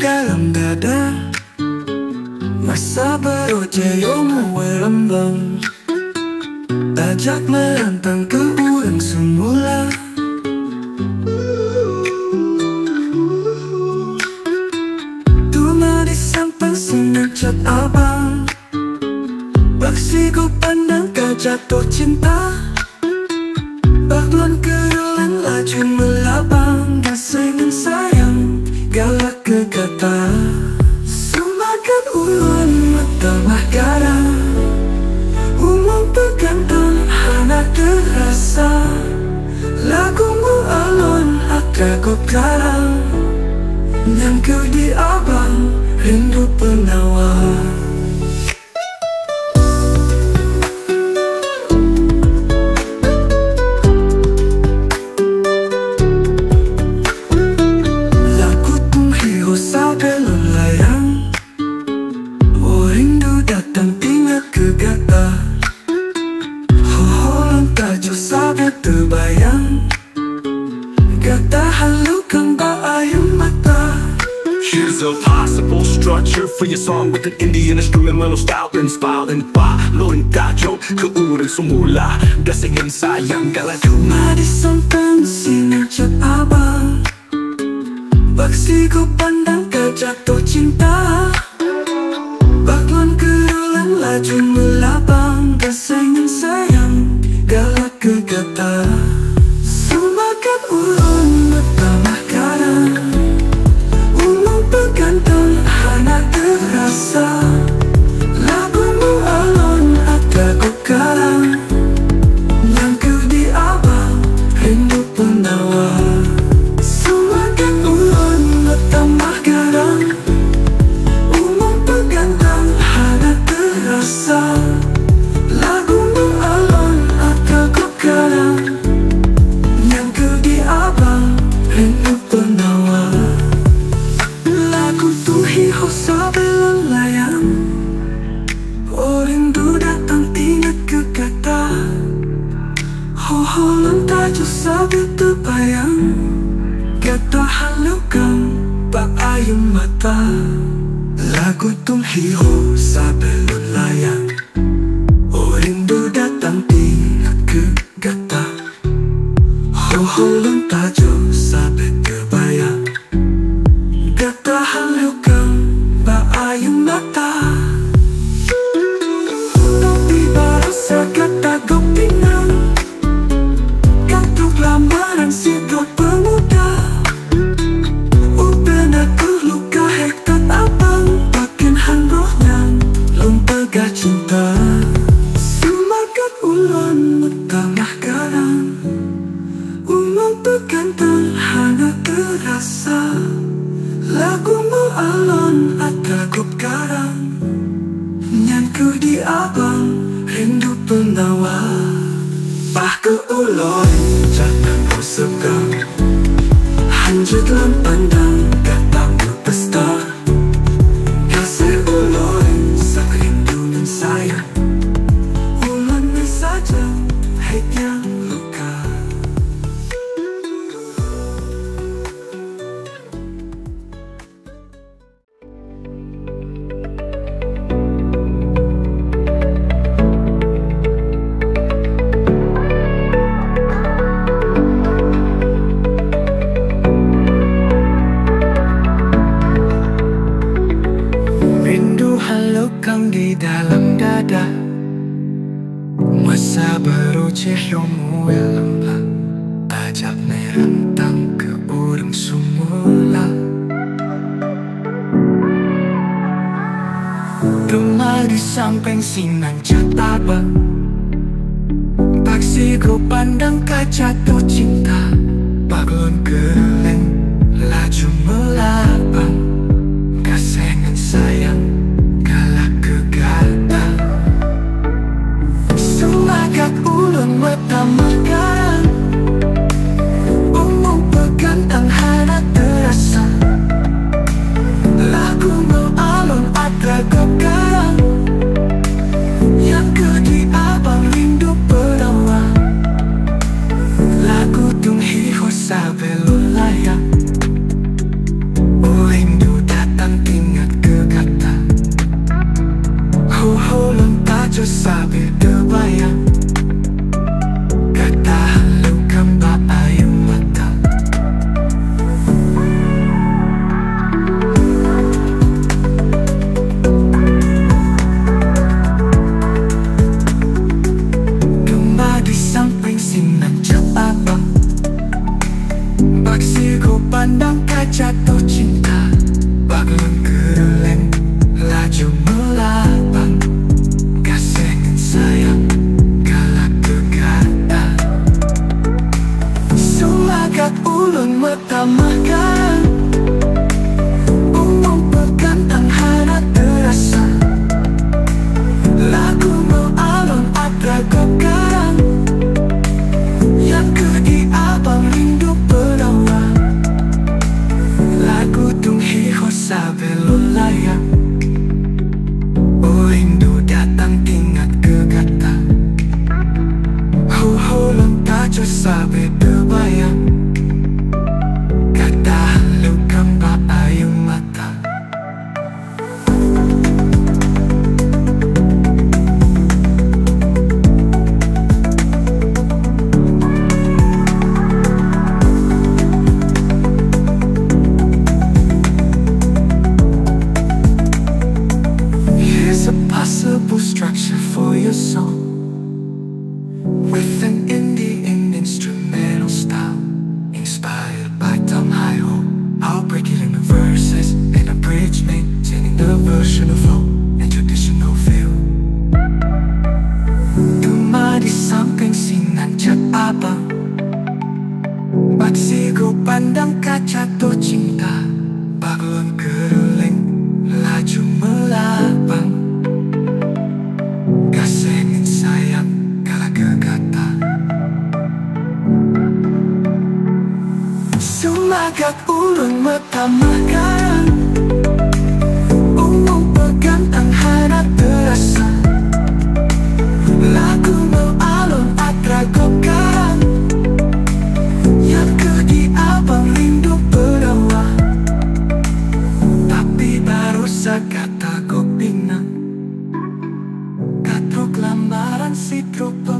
dalam dada. Masa berojeomu welembang, tajak merantang ke urang semula. Tuma di samping sinar cat abang, baksi ku pandang kau jatuh cinta. Baklon kerulan laju melabang, gasing sayang galak ke kata. Semakan ulun metamah garang, umum pegantang hana terasa. Lagumu alon aku garang, nyangkau di abang rindu penawar. Terbayang kata halukan bayang mata. Here's a possible structure for your song with an Indian instrumental style inspired and by Lorin Tajo ke urang semula. Gasingin sayang galang Cuma di samping sinar cat abang, baksi ku pandang kau jatuh cinta. Baklon kerulan laju melabang, gasingin sayang galak ke kata. Semakan ulun metamah garang, umum pegantang hana terasa. Lagumu alon aku garang, nyangkau di abang rindu penawar. Semakan ulun metamah garang, umum pegantang hana terasa. Lagumu alon aku garang, nyangkau di abang rindu penawar. Lagu tuhi hosa belum layang, oh rindu datang ingat ke kata. Hoholon tajuk sabi terbayang, kata halukan bak ayun mata. Lagu tuhi hosa belum layang, oh rindu datang ingat ke kata. Hoholon tajuk sabi terbayang, kata halukan bak ayun mata. Tapi barasa kata gopingan, katuk lamaran sidot pemuda. Upen aku luka hektat abang, bakin handrohnya lempegah cinta. Semakan ulun metamah garang, umum pegantang hana terasa. Lagumu alon aku garang, nyangkau di abang rindu penawar. Pah ke ulun jangan ku segang, hanjut dalam pandang katamu pesta. Kasih ulun sak rindu dan sayang, ulun saja hanya luka. Halukang di dalam dada, masa berojeomu welembang, tajak merantang ke urang semula. Tuma di samping sinar cat abang, baksi ku pandang kau jatuh cinta. Baklon kerulan laju melabang, gasingin sayang ulun metamah garang, umum pegantang hana terasa. Lagumu alun aku garang, nyangkau di abang rindu penawar. Lagu tunghi hosa belum layak, oh rindu datang pandang kau jatuh cinta, bagaikan gereleng laju melabang. Kasihkan sayang galak kegata, sulagat ulun metamakan. Umum pegantang hana terasa, lagu mengalun abra kekarang. Yang kedi abang rindu berawa, lagu tung hiho sabelum layang. Oh rindu datang ingat kegata, holong tajo sabe terbayang. Kata halu kamba ayu mata, possible structure for your song, with an indie and instrumental style, inspired by Tom Hi-Ho. I'll break it into verses and a bridge, maintaining the version of flow and traditional feel. Cuma di samping sinanjak abang, baksiku pandang kaca tuh cinta, bagaikan gereleng laju melabang. Kasihkan sayang galak kegata, sulagat ulun metamakan. Umum pegantang hana terasa, lagu mengalun atra kekarang. Yang kedi abang rindu berawa, tapi baru sekata kau pinang. Proklamaran si trupa